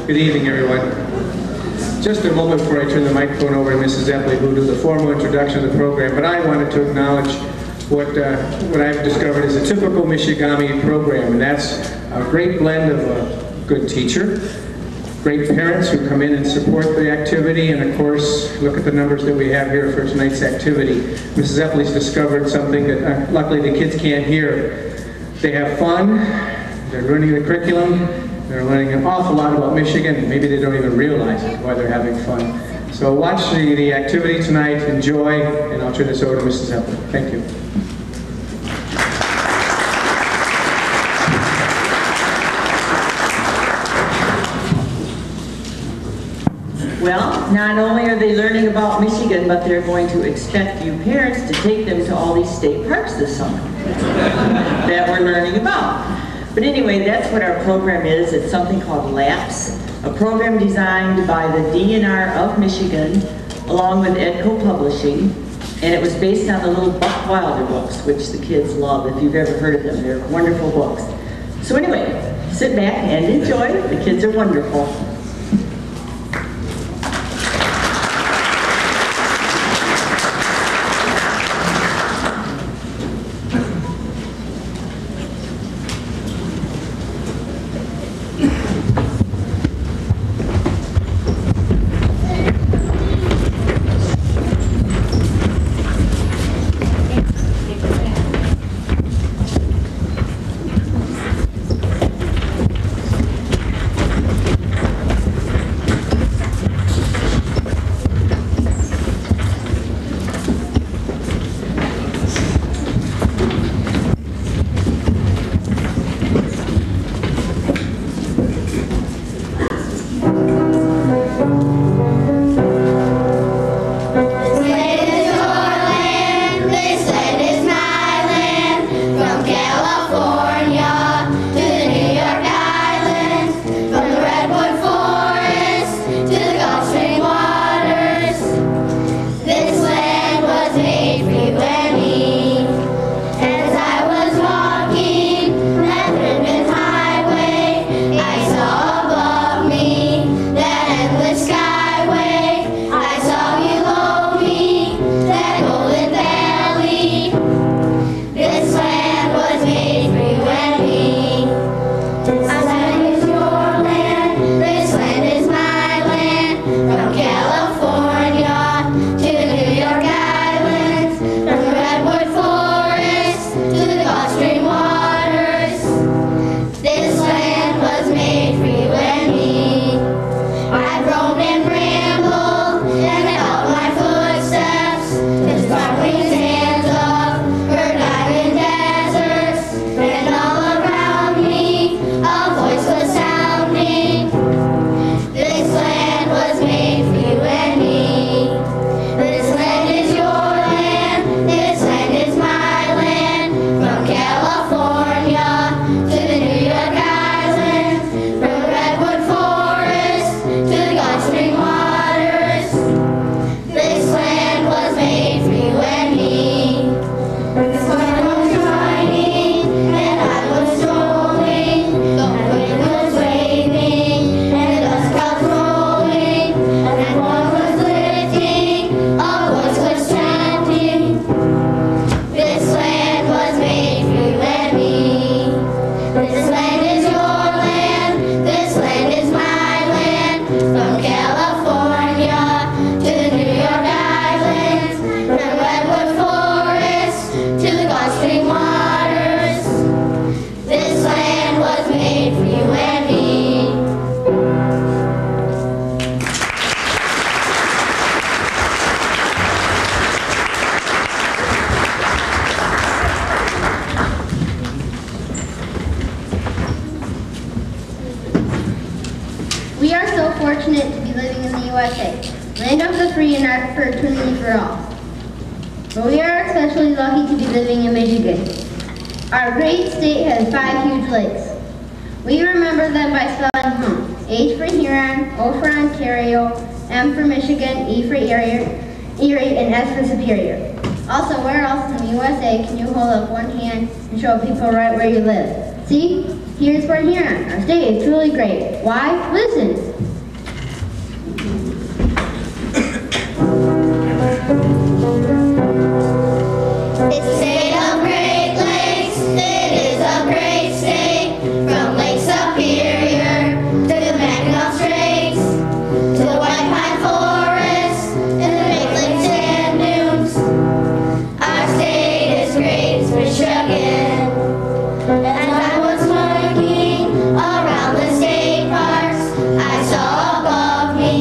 Good evening, everyone. Just a moment before I turn the microphone over to Mrs. Epley, who will do the formal introduction of the program, but I wanted to acknowledge what I've discovered is a typical Michigamme program, and that's a great blend of a good teacher, great parents who come in and support the activity, and of course, look at the numbers that we have here for tonight's activity. Mrs. Epley's discovered something that luckily the kids can't hear. They have fun, they're learning the curriculum, they're learning an awful lot about Michigan, and maybe they don't even realize it, why they're having fun. So watch the activity tonight, enjoy, and I'll turn this over to Mrs. Epley. Thank you. Well, not only are they learning about Michigan, but they're going to expect you parents to take them to all these state parks this summer that we're learning about. But anyway, that's what our program is. It's something called LAPS, a program designed by the DNR of Michigan, along with Edco Publishing, and it was based on the little Buck Wilder books, which the kids love, if you've ever heard of them. They're wonderful books. So anyway, sit back and enjoy. The kids are wonderful. Fortunate to be living in the USA, land of the free and opportunity for all. But we are especially lucky to be living in Michigan. Our great state has 5 huge lakes. We remember them by spelling home. H for Huron, O for Ontario, M for Michigan, E for Erie, and S for Superior. Also, where else in the USA can you hold up one hand and show people right where you live? See, here's Fort Huron. Our state is truly great. Why? Listen. It's the state of Great Lakes. It is a great state. From Lake Superior to the Mackinac Straits, to the White Pine Forest and the Great Lakes sand dunes. Our state is great, it's Michigan. As I was hiking around the state parks, I saw above me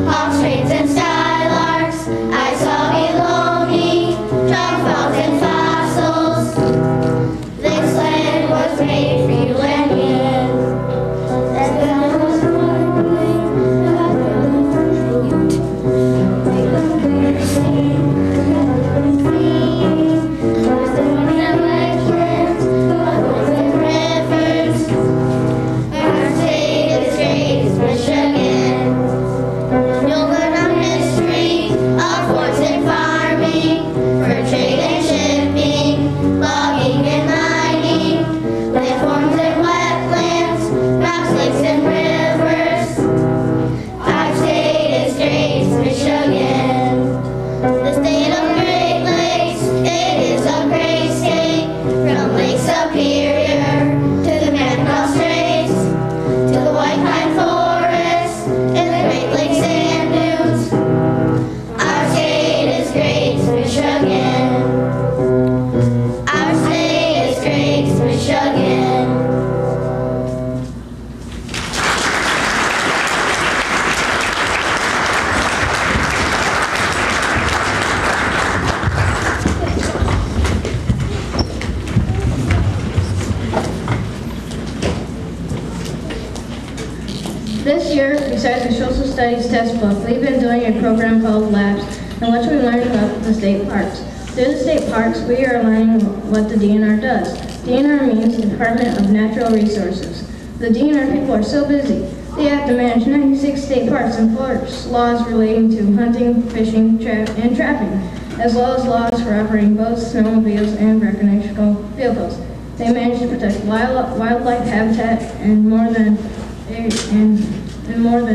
hawks, cranes, and skylarks. I saw below me trout, frogs, and fossils. This land was made for you and me. As I was hiking around the state This year, besides the social studies test book, we've been doing a program called Labs, in which we learn about the state parks. Through the state parks, we are learning what the DNR does. DNR means Department of Natural Resources. The DNR people are so busy. They have to manage 96 state parks and enforce laws relating to hunting, fishing, and trapping, as well as laws for operating boats, snowmobiles, and recreational vehicles. They manage to protect wildlife habitat and more than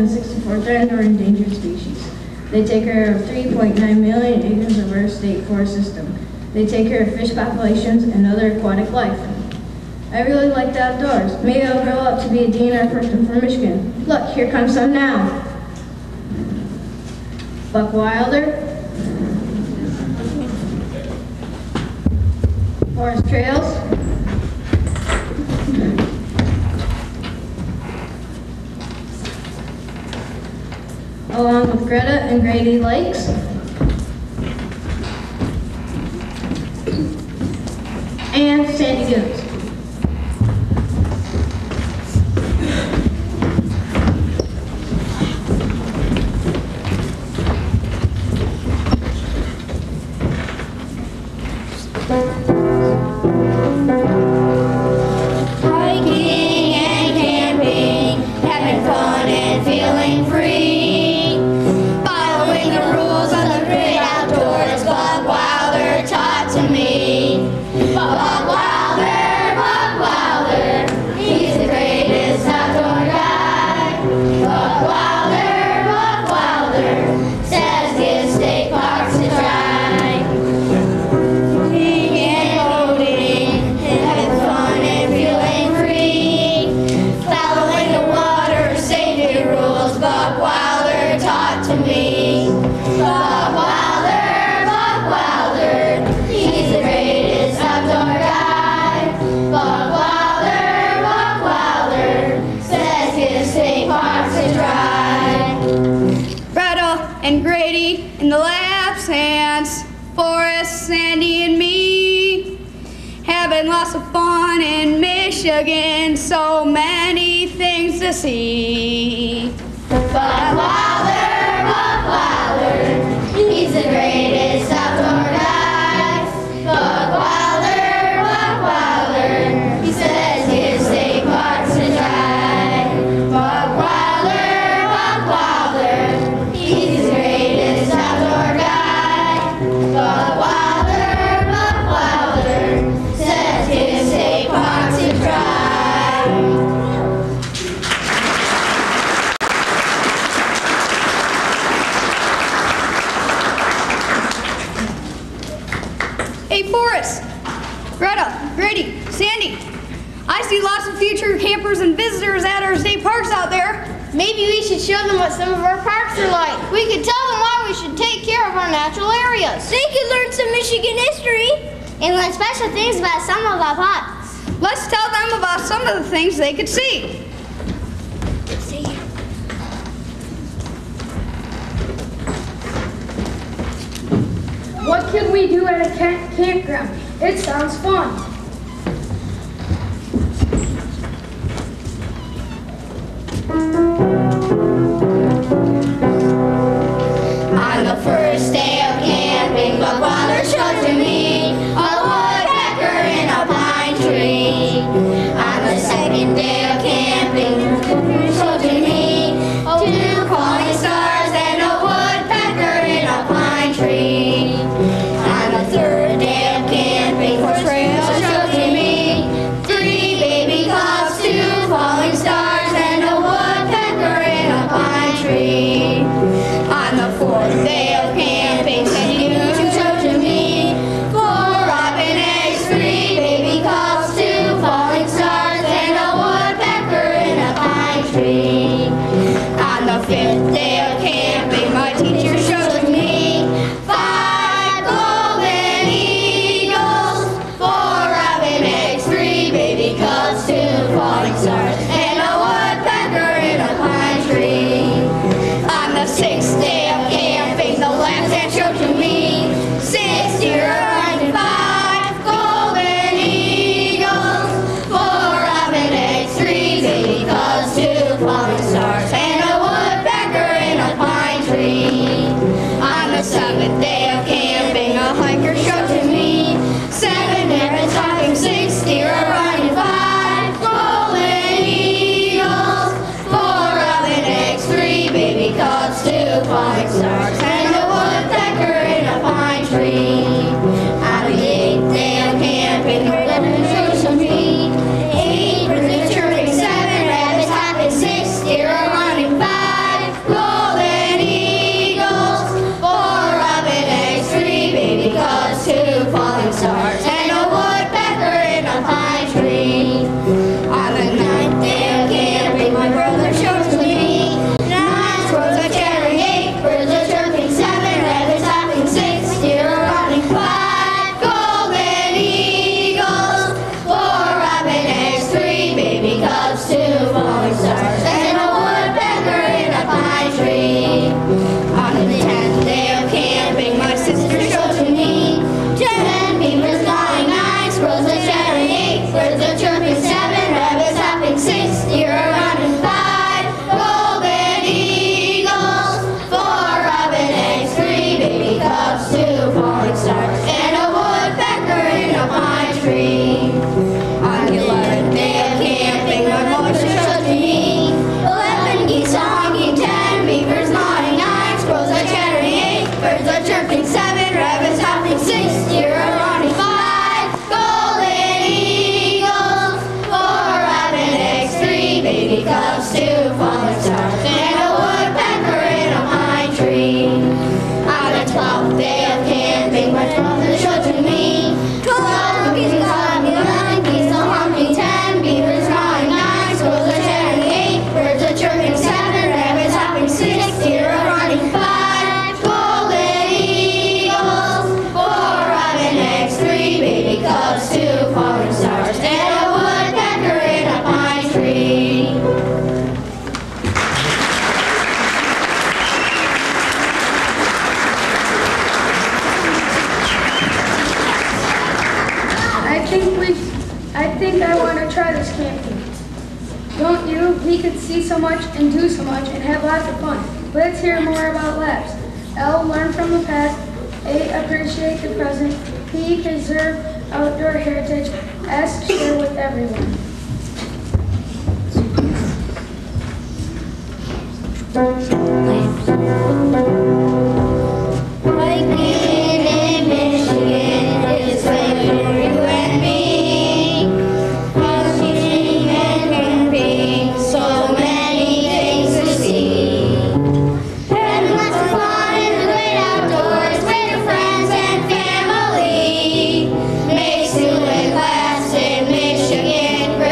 64 threatened or endangered species. They take care of 3.9 million acres of our state forest system. They take care of fish populations and other aquatic life. I really like the outdoors. Maybe I'll grow up to be a DNR person for Michigan. Look, here comes some now. Buck Wilder, forest trails, along with Greta and Grady Lakes, and sandy dunes. Hiking and camping, having fun and feeling free. Following the rules of the great outdoors, Buck Wilder taught to me. Buck Wilder, he's the greatest outdoor guy. Buck Wilder, says give state parks a try. Hiking and boating, having fun and feeling free. Following the water safety rules, Buck Wilder taught to me. Buck Wilder, he's the greatest outdoor guy. Buck Wilder, says his state parks a try. Greta and Grady and the Labs hands, Forrest, Sandy, and me. Having lots of fun in Michigan, so many things to see. Buck Wilder, he's the greatest outdoor guy. Buck Wilder, he says his state parks to try. Buck Wilder, he's the greatest outdoor guy. Buck Wilder, says his state parks to try. future campers and visitors at our state parks out there. Maybe we should show them what some of our parks are like. We could tell them why we should take care of our natural areas. They could learn some Michigan history and learn special things about some of our parks. Let's tell them about some of the things they could see. What can we do at a campground? It sounds fun. On the first day of camping, my brother showed to me a woodpecker in a pine tree. On the second day of camping, he showed to me two falling stars and a woodpecker in a pine tree. On the third day of camping, for trail showed to me three baby cubs, two falling stars, and a woodpecker in a pine tree. On the fourth day of camping, said you showed to me four robin eggs, three baby cubs, two falling stars, and a woodpecker in a pine tree. On the fifth day of camping, my teacher showed me five golden eagles, four robin eggs, three baby cubs, two falling stars, and a woodpecker in a pine tree. On the sixth day of camping, the lambs had showed to me 6 deer and five golden eagles, four robin eggs, three baby cubs, two falling stars, and a woodpecker in a pine tree. On the seventh day of camping, a hiker showed to me 7 rabbits hopping, 6 deer running, five golden eagles, four robin eggs, three baby cubs, two falling stars, and a woodpecker in a pine tree. On the eighth day of camping, the woodpecker showed to me 8 birds chirping, 7 rabbits hopping, 6 deer running, 5 golden eagles, 4 robin eggs, 3 baby cubs, 2 falling stars, and a woodpecker in a pine tree. On the ninth day of camping, my brother showed to me 9 squirrels are chattering, 8 birds are chirping, 7 rabbits hopping, 6 deer running, 5 golden eagles, 4 robin eggs, 3 baby cubs, 2 falling stars, and a woodpecker in a pine tree. On the 10th day of camping, my sister showed to me 10 beavers flying, 9 squirrels are chattering, 8 birds are chirping, 7 rabbits hopping, 6 deer running, 5 golden eagles, 4 robin eggs, 3 baby cubs, 2 falling stars, and a woodpecker in a pine tree. On the 11th day of camping, my mother showed to me 11 geese are honking, 10 beavers gnawing, 9 squirrels are chattering, 8 birds are chirping, 7 rabbits hopping, 6 deer are running, 5 golden eagles, 4 robin eggs, 3 baby cubs, 2 falling stars, and a woodpecker in a pine tree. On the 12th day of camping, my mother showed to me 12 geese are honking, 11 geese are honking, 10 beavers gnawing, 9 squirrels are chattering, 8 birds are chirping, 7 rabbits hopping, 6 deer are running, 5 golden eagles, 4 robin eggs, 3 baby cubs, 2 falling stars, and a woodpecker in a pine tree. I think I want to try this camping. Don't you? We could see so much and do so much and have lots of fun. Let's hear more about labs. L, learn from the past. A, appreciate the present. P, preserve outdoor heritage. S, share with everyone. Hiking in Michigan is great for you and me. Hiking and camping, so many things to see. Having lots of fun in the great outdoors with your friends and family makes doing class in Michigan great.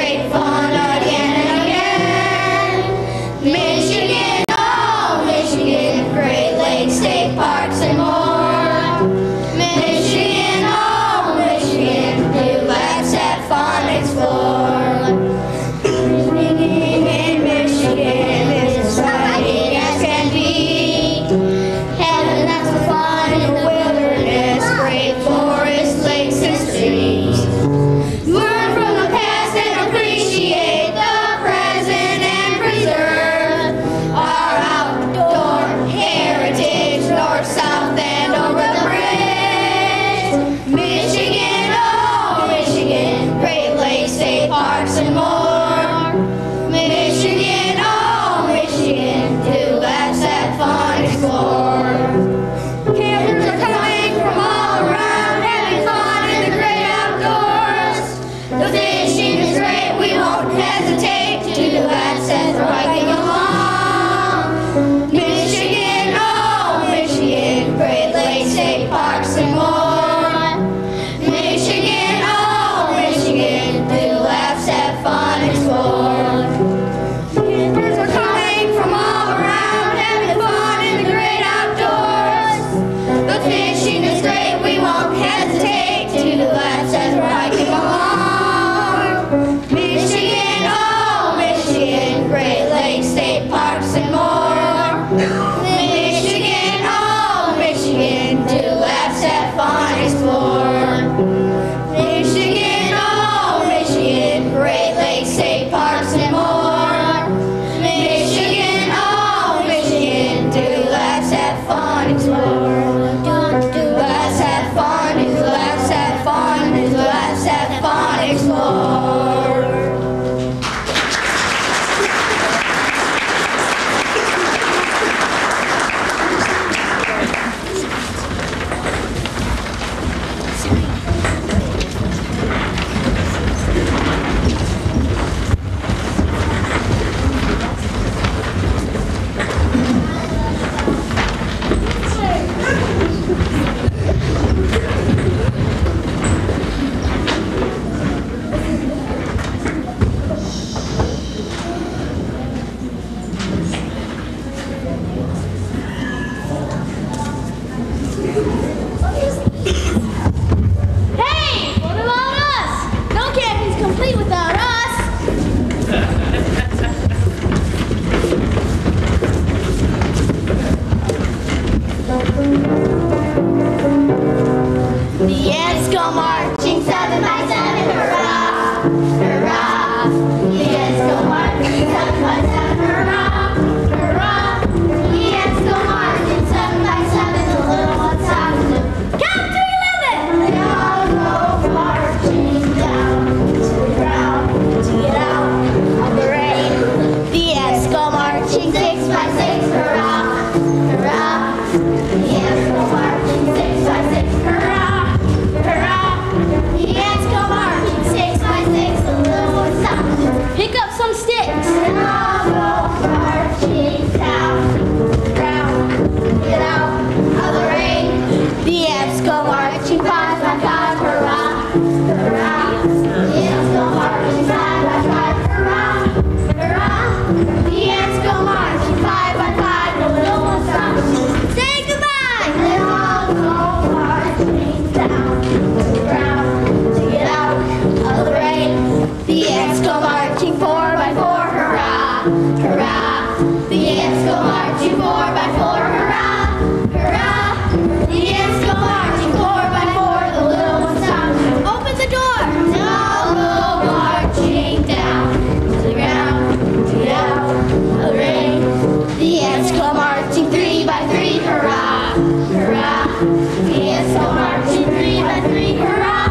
marching 6x6, hurrah, hurrah. The ants go marching 6x6, hurrah, hurrah. The ants go marching 6x6, the little ones stop. Pick up some sticks. And all go marching down, round, get out of the rain. The ants go marching 5x5, hurrah, hurrah. The ants go marching 5x5, hurrah, hurrah. The ants go marching 5x5, the little ones stop. Say goodbye. They all go marching down to the ground to get out of the rain. The ants go marching 4x4, hurrah, hurrah. The ants go marching 4x4, hurrah, hurrah. The ants go marching 4x4, the little ones stop. Open the door. They all go marching down to the ground to get out of the rain. The ants go marching 3x3, hurrah, hurrah. The ants go marching 3x3, hurrah,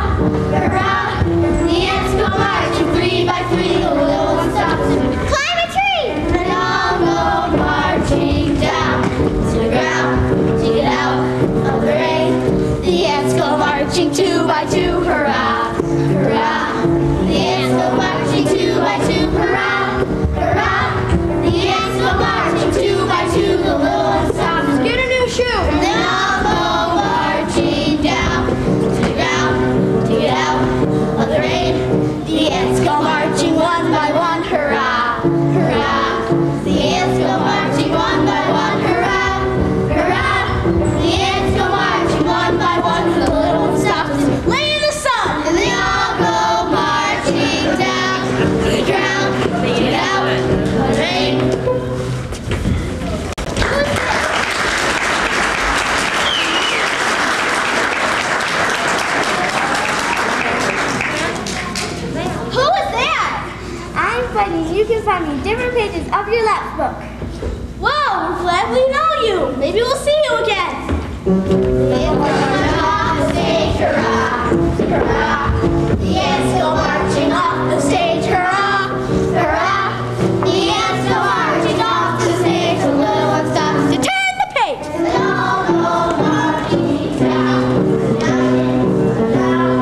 hurrah. The ants go marching 3x3, the little one stops. Climb a tree! They all go marching down to the ground to get out of the rain. The ants go marching 2x2, hurrah, hurrah. The ants go marching 2x2, hurrah, hurrah. The ants go marching 2x2, the little one stops. Get a new shoe! They all go marching down to the ground to get out of the rain. The ants go marching 1x1, hurrah, hurrah. The ants go marching 1x1, hurrah, hurrah. The ants go marching 1x1, the little one stops. Lay in the sun, and they all go marching down to the ground to get out of the rain. Who is that? I'm Bunny. You can find me different pages of your lap book. Whoa, we're glad we know you. Maybe we'll see you again. Off the stage, hurrah, hurrah. The ants go marching off the stage, hurrah, hurrah. The ants go marching off the stage. The little one stops to turn the page. They all go marching down, down, down.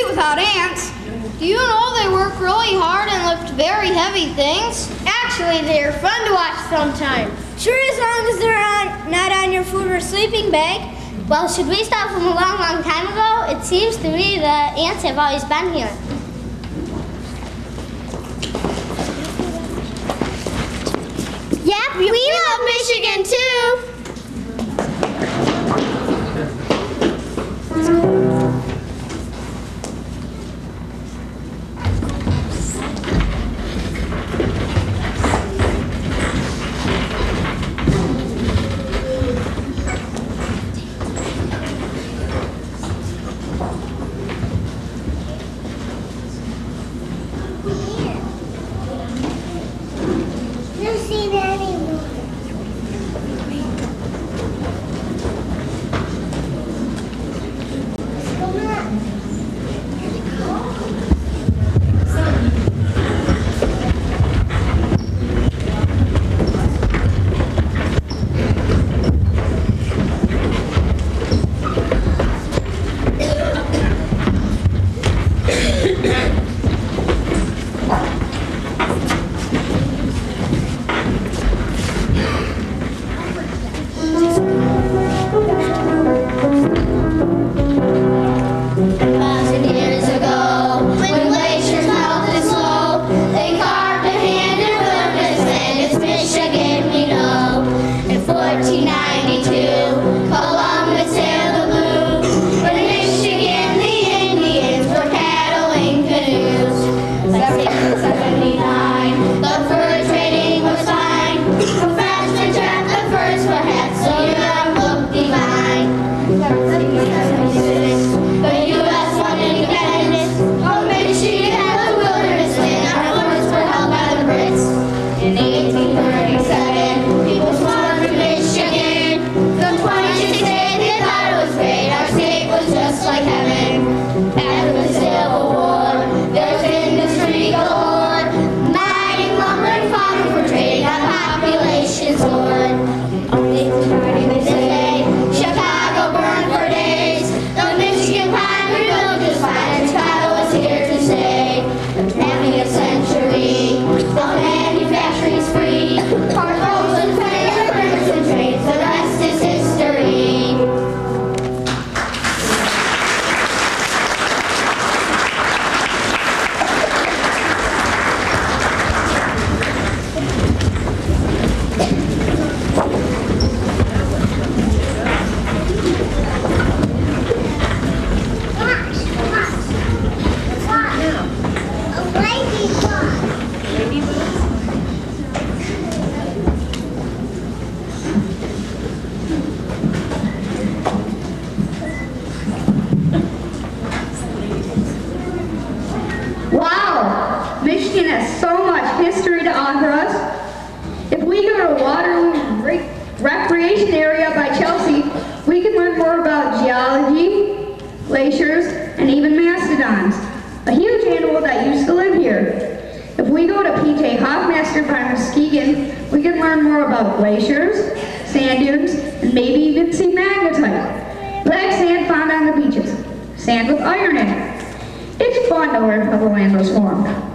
Without ants. Do you know they work really hard and lift very heavy things? Actually, they're fun to watch sometimes. Sure, as long as they're not on your food or sleeping bag. Well, should we stop them a long, long time ago? It seems to me the ants have always been here. Yep, we love Michigan too. offer us. If we go to Waterloo Recreation Area by Chelsea, we can learn more about geology, glaciers, and even mastodons, a huge animal that used to live here. If we go to P.J. Hoffmaster by Muskegon, we can learn more about glaciers, sand dunes, and maybe even see magnetite, black sand found on the beaches, sand with iron in it. It's fun to learn how the land was formed.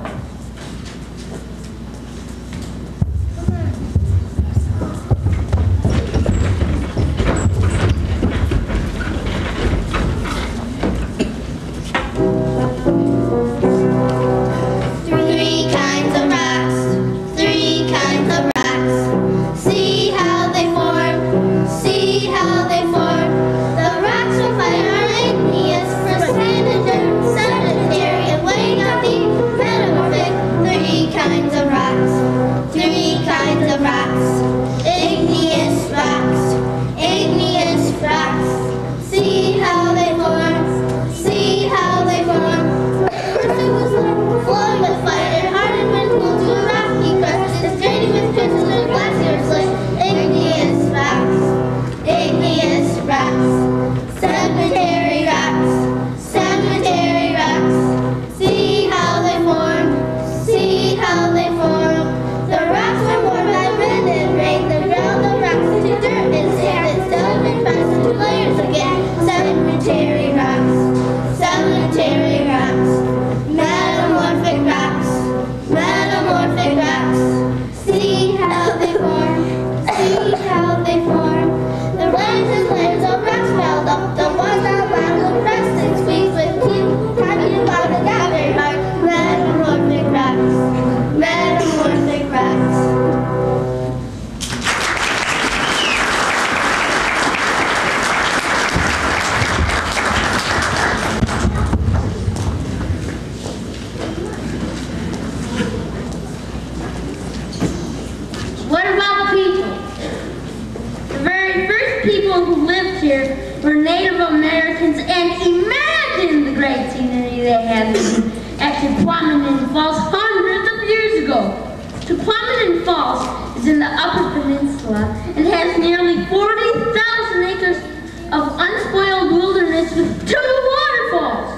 40,000 acres of unspoiled wilderness with 2 waterfalls.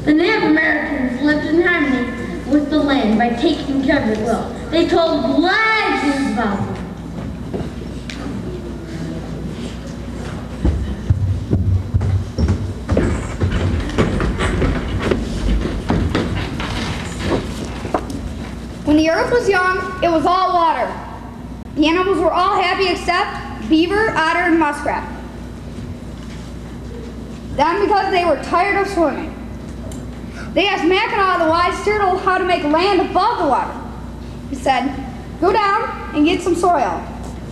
The Native Americans lived in harmony with the land by taking care of it well. They told legends about it. When the earth was young, it was all water. The animals were all happy except beaver, otter, and muskrat. Then, because they were tired of swimming, they asked Mackinaw, the wise turtle, how to make land above the water. He said, "Go down and get some soil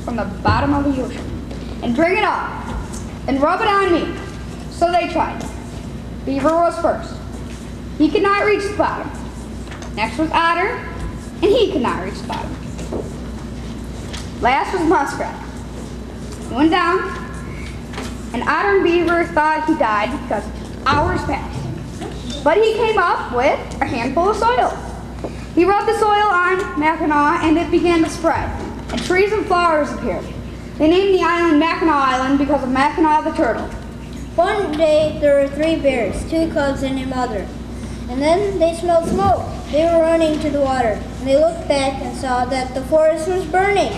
from the bottom of the ocean and bring it up and rub it on me." So they tried. Beaver was first. He could not reach the bottom. Next was otter, and he could not reach the bottom. Last was muskrat. He went down, and otter and beaver thought he died because hours passed. But he came up with a handful of soil. He rubbed the soil on Mackinaw, and it began to spread, and trees and flowers appeared. They named the island Mackinaw Island because of Mackinaw the turtle. One day there were 3 bears, 2 cubs and a mother. And then they smelled smoke. They were running to the water, and they looked back and saw that the forest was burning.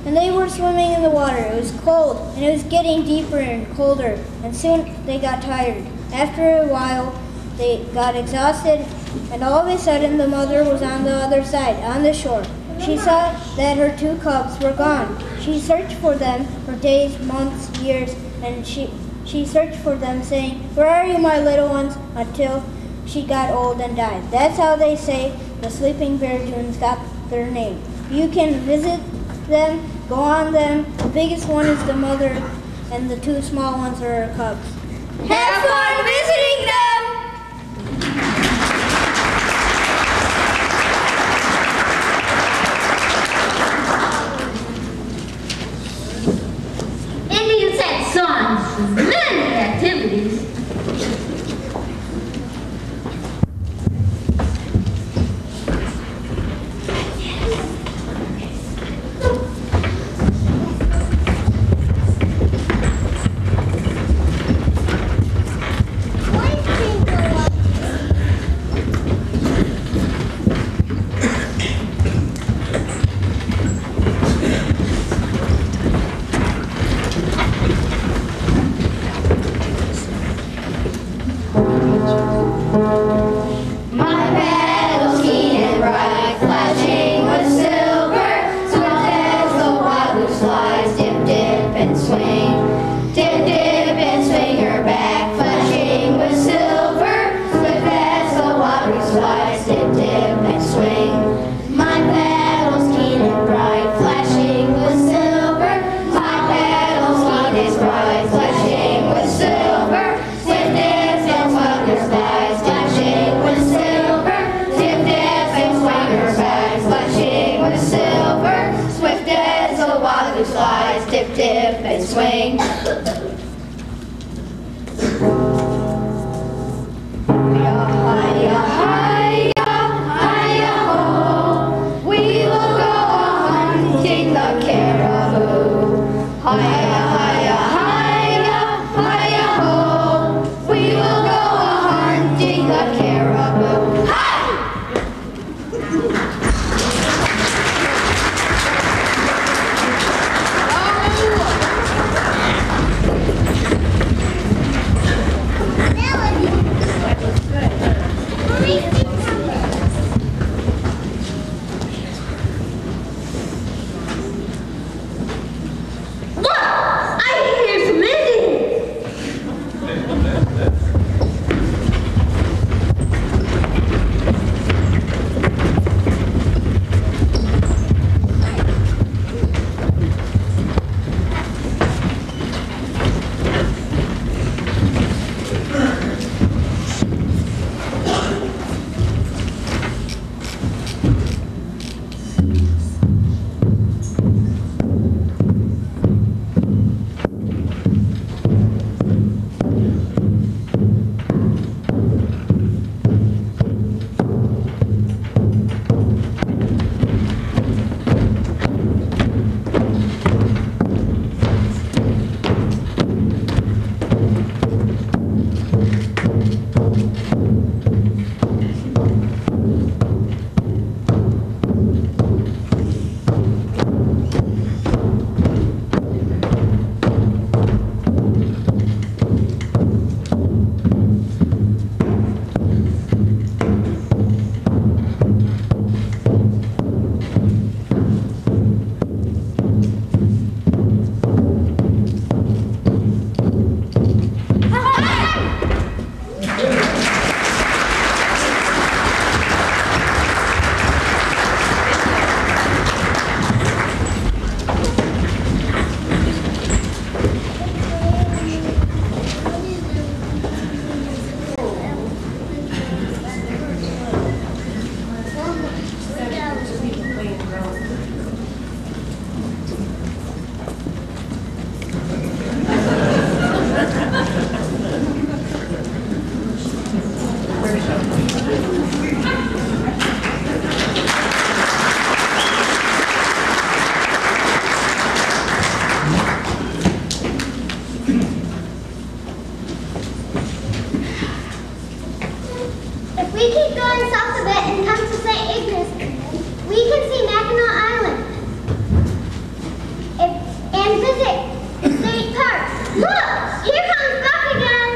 And they were swimming in the water. It was cold, and it was getting deeper and colder, and soon they got tired. After a while, they got exhausted, and all of a sudden the mother was on the other side, on the shore. She saw that her 2 cubs were gone. She searched for them for days, months, years, and she searched for them, saying, "Where are you, my little ones?" until she got old and died. That's how they say the sleeping bear dunes got their name. You can visit them, go on them. The biggest one is the mother, and the 2 small ones are her cubs. Have fun visiting them! Indians had songs for many activities. dip and swing. Hi-ya, hi-ya, hi-ya, ho. We will go hunting the caribou. Hi-ya, hi-ya, hi-ya, hi-ya, ho. We will go hunting the caribou. Hi! If we keep going south a bit and come to St. Ignace, we can see Mackinac Island and visit State Park. Look! Here comes Buck again!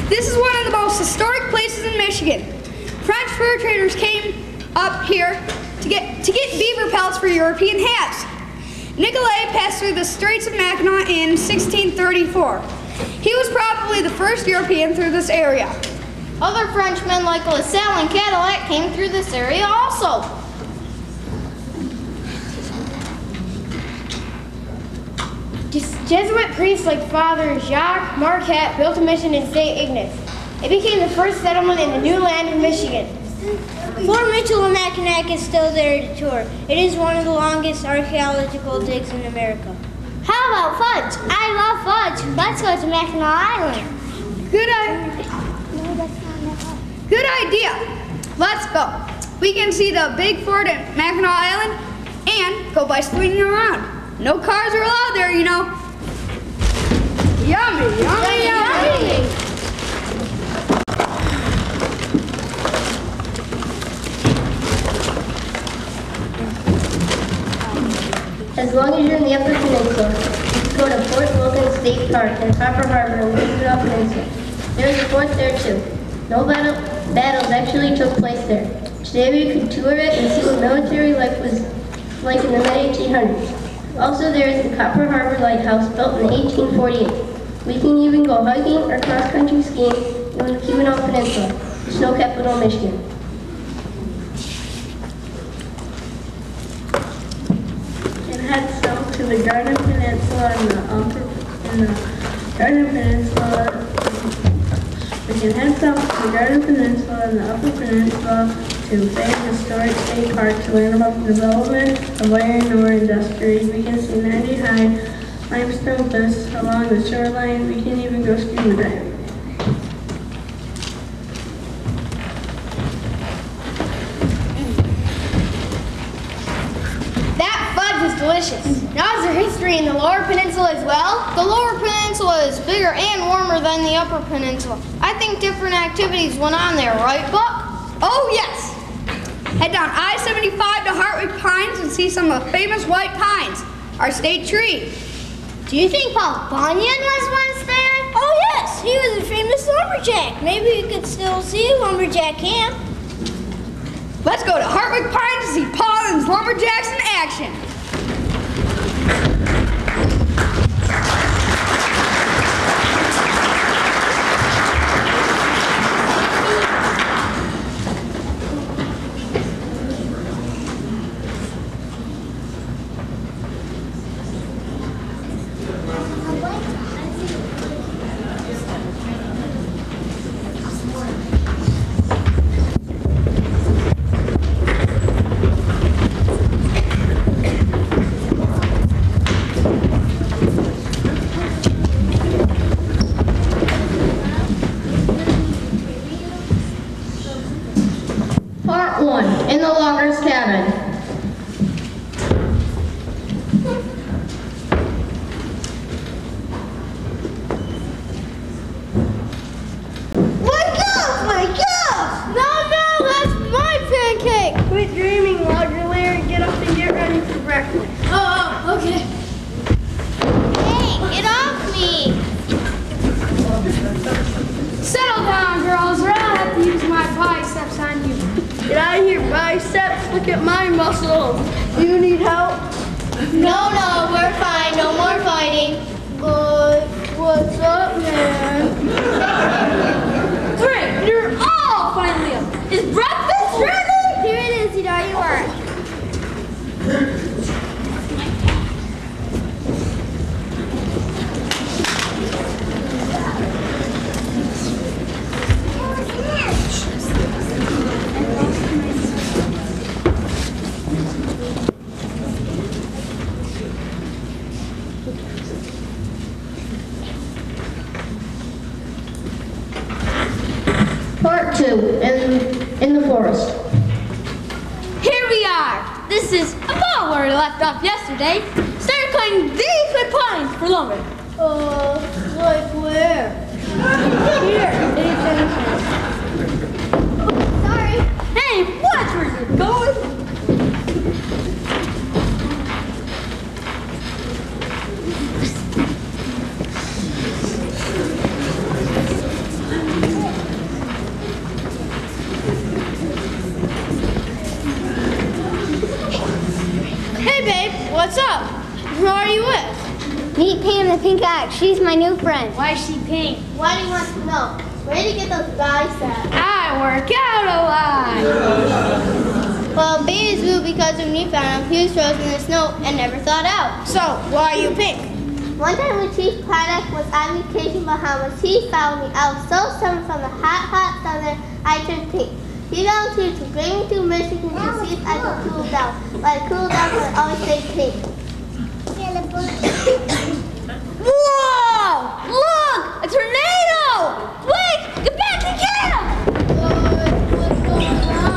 This is one of the most historic places in Michigan. French fur traders came up here to get beaver pelts for European hats. Nicolay passed through the Straits of Mackinac in 1634. He was probably the first European through this area. Other Frenchmen like LaSalle and Cadillac came through this area also. Jesuit priests like Father Jacques Marquette built a mission in St. Ignace. It became the first settlement in the new land of Michigan. Fort Michigamme is still there to tour. It is one of the longest archaeological digs in America. How about fudge? I love fudge. Let's go to Mackinac Island. Good idea. Let's go. We can see the big fort at Mackinac Island and go bicycling around. No cars are allowed there, you know. Yummy, yummy, yummy. As long as you're in the Upper Peninsula, you can go to Fort Logan State Park and Copper Harbor on the Michigamme Peninsula. There's a fort there too. No battles actually took place there. Today we could tour it and see what military life was like in the mid-1800s. Also there is the Copper Harbor Lighthouse built in 1848. We can even go hiking or cross-country skiing in the Michigamme Peninsula, the snow capital, Michigan. Head south to the Garden Peninsula and the Garden Peninsula. We can head south to the Garden Peninsula and the Upper Peninsula to Fayette Historic State Park to learn about the development of iron ore industry. We can see 90-high limestone cliffs along the shoreline. We can even go scuba diving. Delicious. Now is there history in the Lower Peninsula as well? The Lower Peninsula is bigger and warmer than the Upper Peninsula. I think different activities went on there, right, Buck? Oh, yes. Head down I-75 to Hartwick Pines and see some of the famous white pines, our state tree. Do you think Paul Bunyan was once there? Oh yes, he was a famous lumberjack. Maybe we could still see a lumberjack camp. Let's go to Hartwick Pines to see Paul and his lumberjacks in action. In the logger's cabin. Wake up! Wake up! No, that's my pancake! Quit dreaming, Logger Larry. Get up and get ready for breakfast. Oh, okay. Hey, get off me! Settle down, girls, or I'll have to use my biceps on you. Get out of here, biceps. Look at my muscles. Do you need help? No, we're fine. No more fighting. But what's up, man? Great, you're all finally up. Is breakfast ready? Here it is, you know you are. Part 2, in the forest. Here we are. This is about where we left off yesterday. Started cutting these wood pines for lumber. Like where? Here. Sorry. Hey, watch where you're going. What's up? Who are you with? Meet Pam the pink eye. She's my new friend. Why is she pink? Why do you want to know? Where do you get those biceps? I work out a lot. Well, babies blue because when we found them, he was frozen in the snow and never thawed out. So, why are you pink? One time when Chief Paddock was on vacation in Bahamas, he found me. I was so summoned from the hot sun, I turned pink. He volunteered to bring me to Michigan to see if I could cool down. But I cooled down and I always stayed pink. Whoa! Look! A tornado! Wait! Get back and get him! What's going on?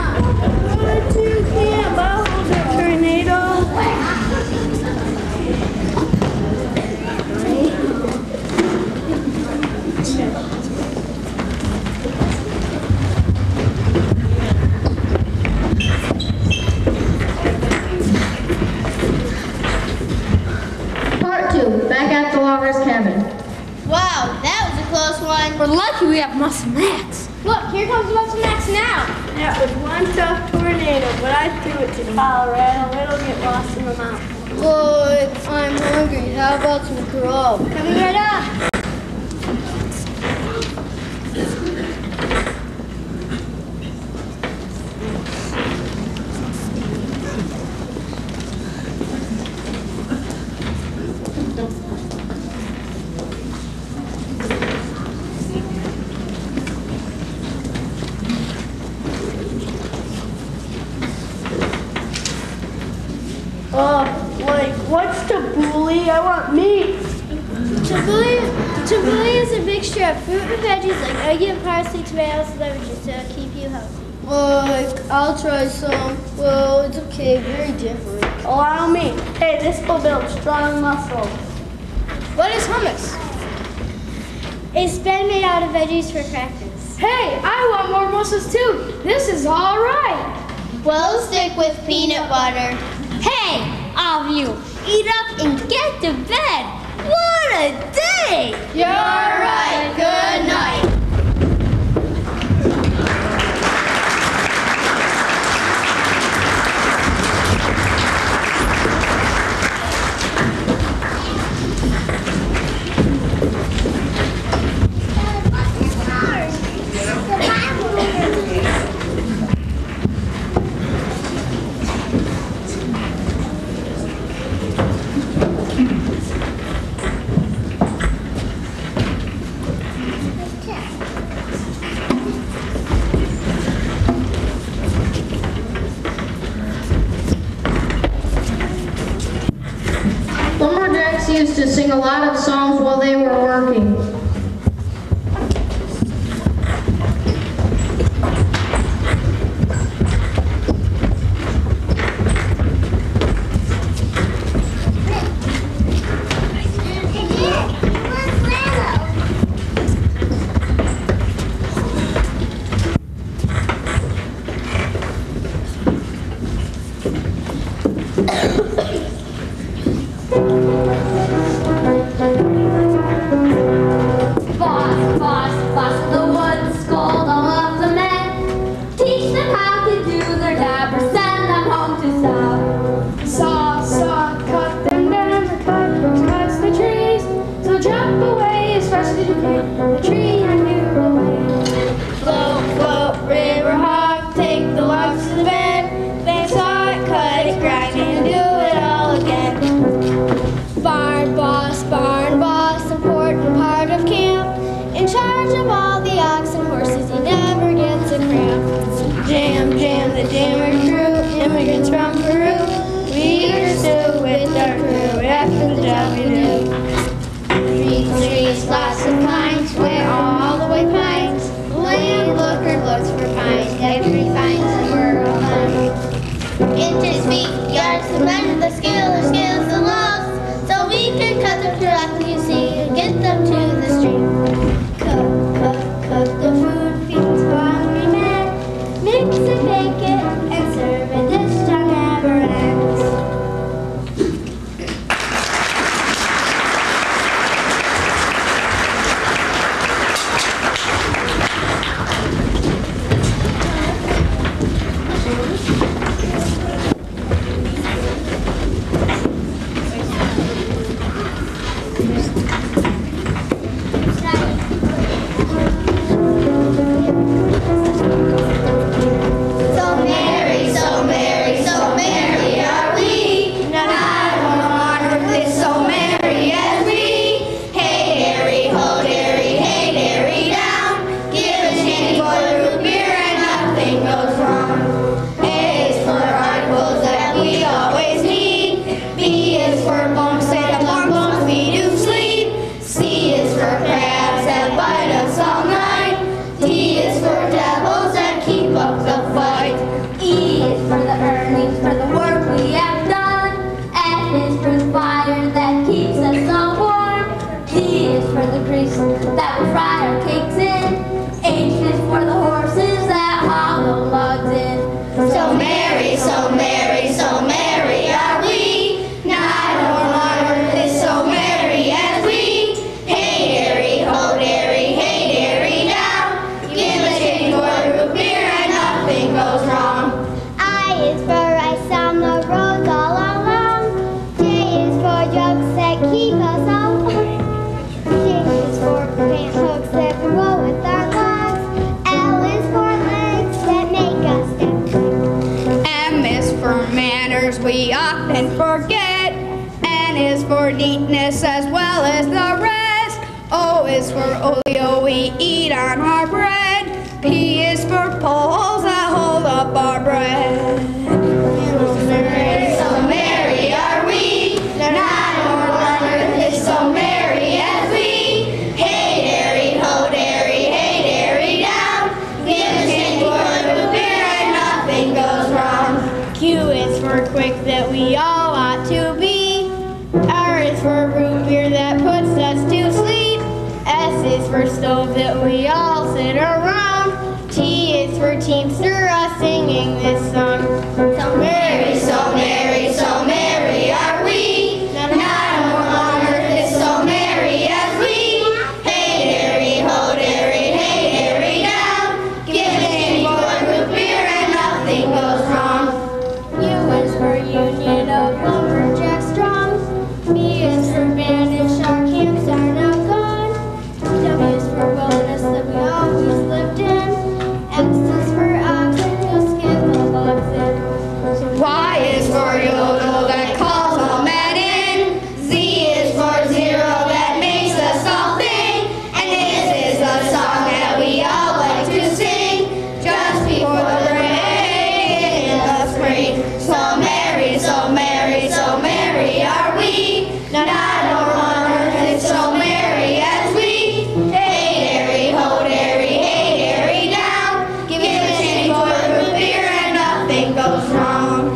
Part 2, back at the logger's cabin. Wow, that was a close one. We're lucky we have Muscle Max. Look, here comes Muscle Max now. That was one tough tornado, but I threw it to Colorado. It'll get lost in the mountains. Look, I'm hungry. How about some grub? Coming right up. What's tabbouleh? I want meat. Tabbouleh is a mixture of fruit and veggies like onion, parsley, tomatoes, and lemon juice to keep you healthy. Look, I'll try some. Well, it's okay, very different. Allow me. Hey, this will build strong muscle. What is hummus? It's been made out of veggies for crackers. Hey, I want more mussels too. This is all right. We'll stick with peanut butter. Hey, all of you, eat up and get to bed. What a day! You're right. Good night. Lumberjacks used to sing a lot of songs while they were working. on our bread. P is for poles that hold up our bread. So merry are we, not more on earth is so merry as we. Hey dairy, ho dairy, hey dairy down. Give a change for root beer and nothing goes wrong. Q is for quick that we all ought to be. R is for root beer that puts us to sleep. S is for stove that we all sit around. T is for teamster, us singing this song. So merry, so merry, so merry are we. Not more on earth is so merry as we. Hey dairy, ho dairy, hey dairy down. Give a change for root beer and nothing goes wrong. U is for union of lumberjack strong. B is for banish, our camps are now gone. W is for wilderness that we always lived in. X is for oxen who skin the logs in. Y is for yodel that calls all men in. Z is for zero that makes us all think. And this is a song that we all like to sing just before the rain in the spring. So merry, so merry, so merry are we. Not more on earth is so merry as we. Hey dairy, ho dairy, hey dairy down. Give a change for root beer and nothing goes wrong.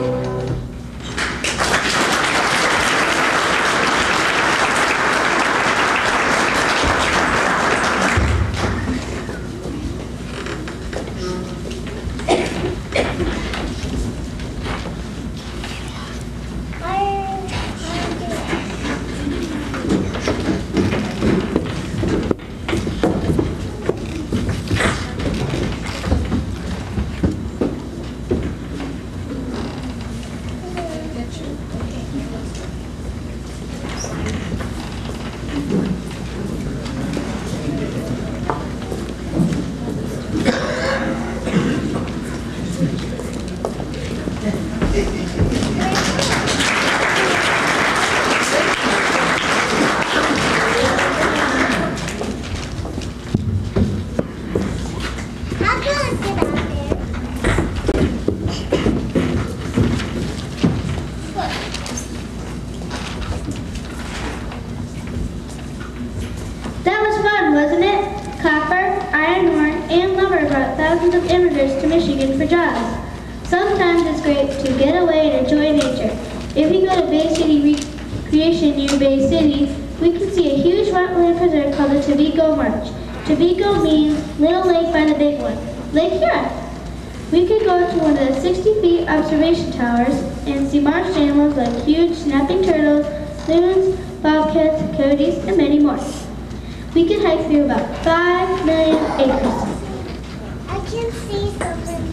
That was fun, wasn't it? Copper, iron ore, and lumber brought thousands of immigrants to Michigan for jobs. Sometimes it's great to get away and enjoy nature. If we go to Bay City Recreation near Bay City, we can see a huge wetland preserve called the Tobacco Marsh. Tobacco means little lake by the big one, Lake Huron. We could go to one of the 60-feet observation towers and see marsh animals like huge snapping turtles, loons, bobcats, coyotes, and many more. We can hike through about 5 million acres. I can see something.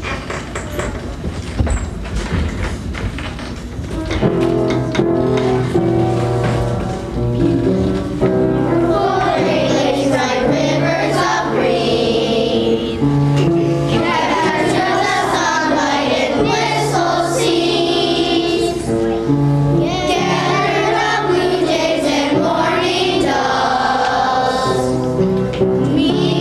Me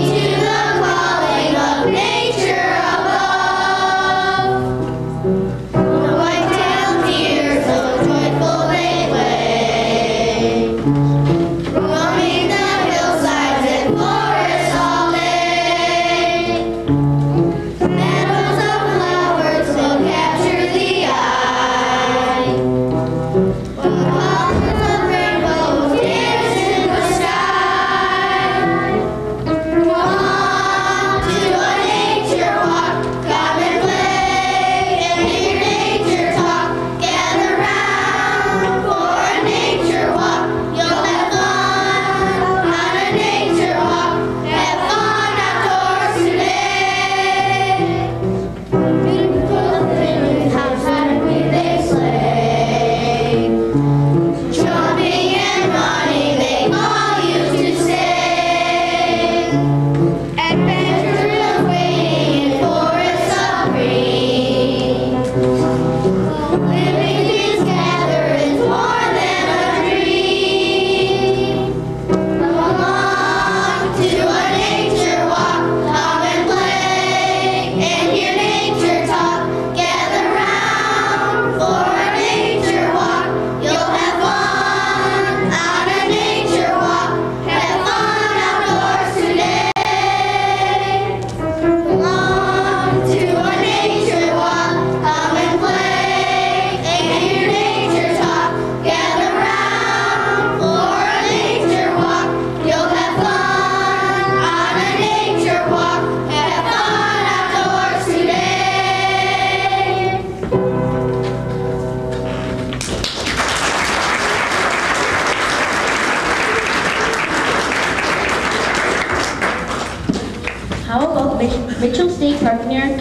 How about Mitchell State Park near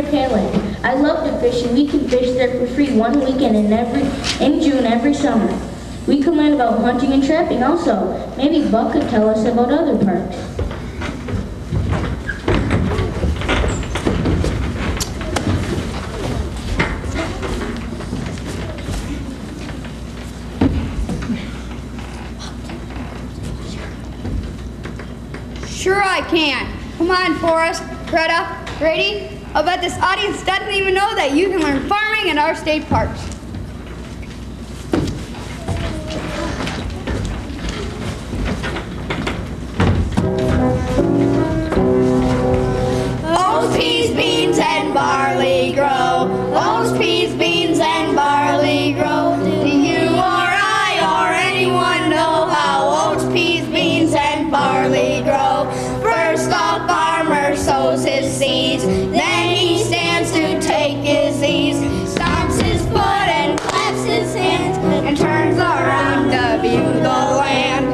Caroline? I love to fish, and we can fish there for free one weekend in June every summer. We can learn about hunting and trapping also. Maybe Buck could tell us about other parks. Sure I can. Come on, Forrest, Greta, Grady. I'll bet this audience doesn't even know that you can learn farming in our state parks. Oats, peas, beans, and barley grow. Oats, peas, beans, and barley grow. Do you or I or anyone know how oats, peas, beans, and barley grow? First a farmer sows his seeds, then he stands to take his ease, stomps his foot and claps his hands, and turns around to view the land.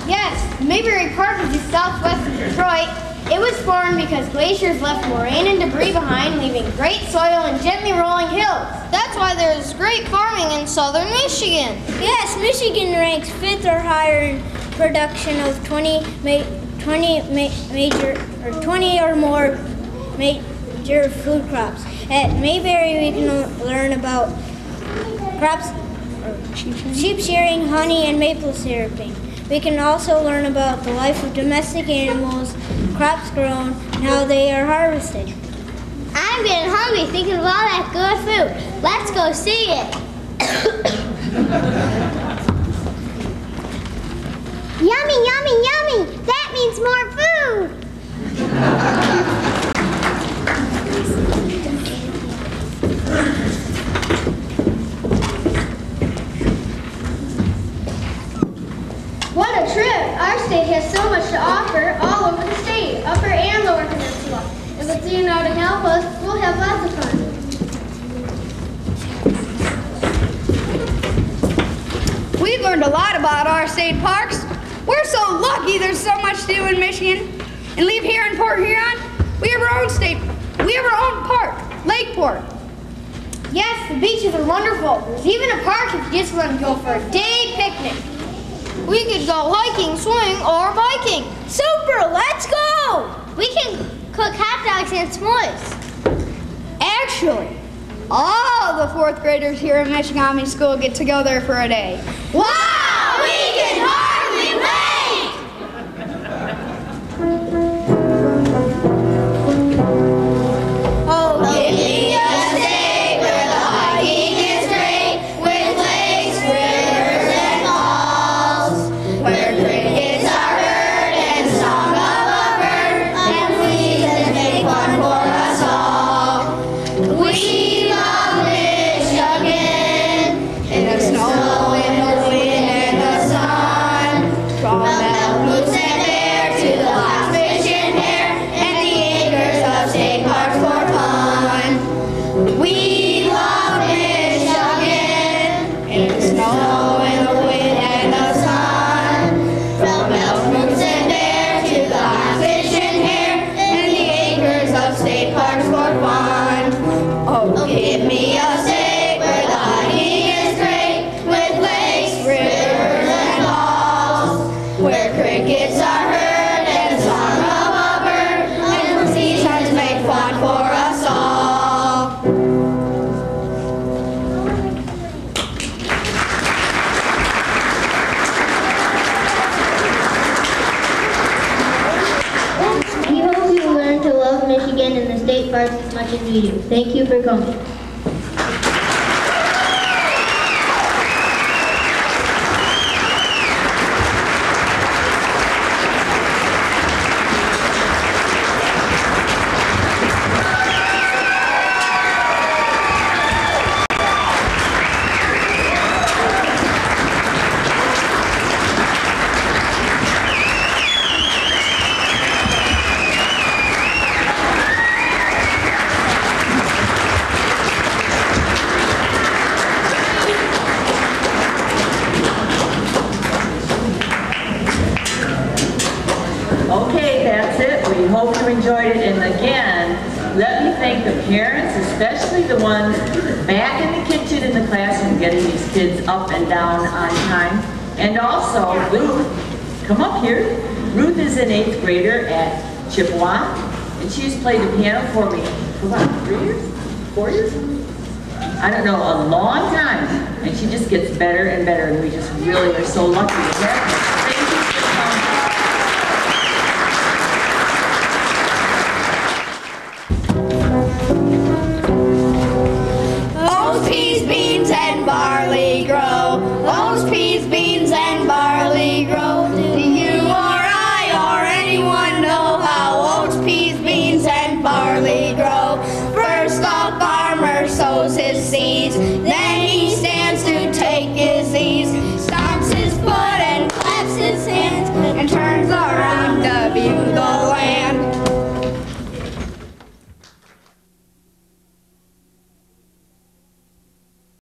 Yes, Mayberry Park is just southwest of Detroit. It was formed because glaciers left moraine and debris behind, leaving great soil and gently rolling hills. That's why there's great farming in southern Michigan. Yes, Michigan ranks 5th or higher in production of 20 or more major food crops. At Mayberry, we can learn about crops, sheep shearing, honey, and maple syruping. We can also learn about the life of domestic animals, crops grown, and how they are harvested. I'm getting hungry thinking of all that good food. Let's go see it. Yummy, yummy, yummy. That means more food. What a trip! Our state has so much to offer all over the state, Upper and Lower Peninsula. If it's you know to help us, we'll have lots of fun. We've learned a lot about our state parks. We're so lucky there's so much to do in Michigan. And live here in Port Huron, we have our own park, Lakeport. Yes, the beaches are wonderful. There's even a park if you just want to go for a day picnic. We could go hiking, swimming, or biking. Super, let's go! We can cook hot dogs and s'mores. Actually, all the 4th graders here at Michigamme School get to go there for a day. Wow, we can hardly wait! Oh, Give me a state where the hiking is great, with lakes, rivers, and falls, where crickets are heard and song of a bird, and seasons make fun for us all. We love Michigan, in the snow, in the wind, and the sun, from Elk Moose and Bear to the last fish and hare, and the acres of state parks for fun. We love Michigan, in the snow, in the wind, and the sun, from Elk Moose and Bear to the last fish and hare, and the acres of state parks for fun. Oh, give me a state where the hiking is great, with lakes, rivers, and falls, where crickets are heard and the song of a bird, and the seasons make fun for us all. We hope you learn to love Michigan and the state parks as much as we do. Thank you for coming. thank the parents, especially the ones back in the kitchen in the classroom getting these kids up and down on time. And also Ruth, come up here. Ruth is an 8th grader at Chippewa, and she's played the piano for me for about 3 years, 4 years? I don't know, a long time. And she just gets better and better, and we just really are so lucky to have her. Thank you for Oats, peas, beans, and barley.